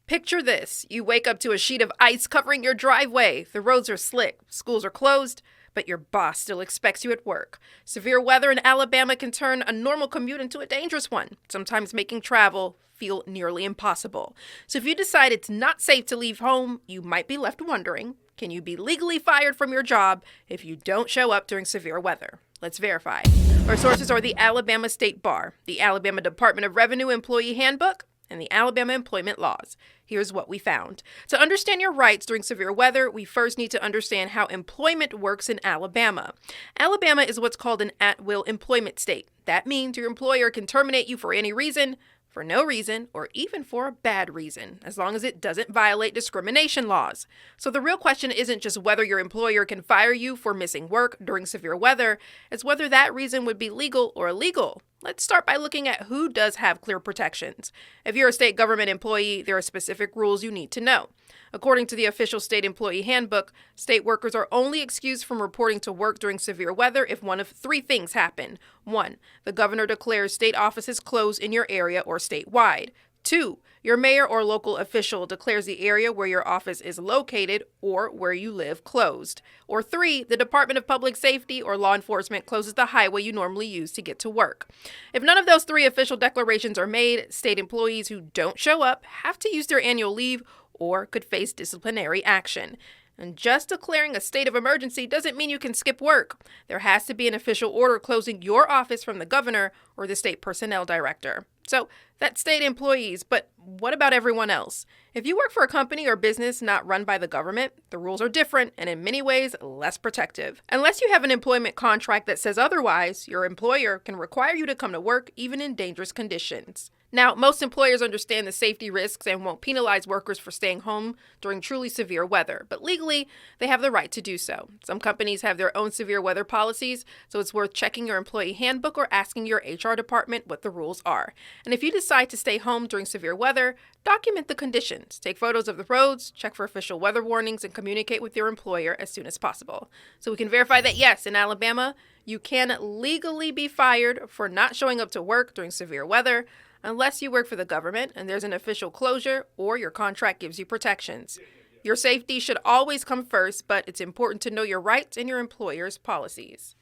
Picture this. You wake up to a sheet of ice covering your driveway. The roads are slick, schools are closed, but your boss still expects you at work. Severe weather in Alabama can turn a normal commute into a dangerous one, sometimes making travel feel nearly impossible. So if you decide it's not safe to leave home, you might be left wondering, can you be legally fired from your job if you don't show up during severe weather? Let's verify. Our sources are the Alabama State Bar, the Alabama Department of Revenue Employee Handbook, and the Alabama Employment Laws. Here's what we found. To understand your rights during severe weather, we first need to understand how employment works in Alabama. Alabama is what's called an at-will employment state. That means your employer can terminate you for any reason, for no reason, or even for a bad reason, as long as it doesn't violate discrimination laws. So the real question isn't just whether your employer can fire you for missing work during severe weather, it's whether that reason would be legal or illegal. Let's start by looking at who does have clear protections. If you're a state government employee, there are specific rules you need to know. According to the official state employee handbook, state workers are only excused from reporting to work during severe weather if one of three things happen. 1. The governor declares state offices closed in your area or statewide. 2. Your mayor or local official declares the area where your office is located or where you live closed. Or 3. The Department of Public Safety or law enforcement closes the highway you normally use to get to work. If none of those three official declarations are made, state employees who don't show up have to use their annual leave or could face disciplinary action. And just declaring a state of emergency doesn't mean you can skip work. There has to be an official order closing your office from the governor or the state personnel director. So that's state employees, but what about everyone else? If you work for a company or business not run by the government, the rules are different and in many ways less protective. Unless you have an employment contract that says otherwise, your employer can require you to come to work even in dangerous conditions. Now, most employers understand the safety risks and won't penalize workers for staying home during truly severe weather, but legally, they have the right to do so. Some companies have their own severe weather policies, so it's worth checking your employee handbook or asking your HR department what the rules are. And if you decide to stay home during severe weather, document the conditions. Take photos of the roads, check for official weather warnings, and communicate with your employer as soon as possible. So we can verify that yes, in Alabama, you can legally be fired for not showing up to work during severe weather, unless you work for the government and there's an official closure or your contract gives you protections. Your safety should always come first, but it's important to know your rights and your employer's policies.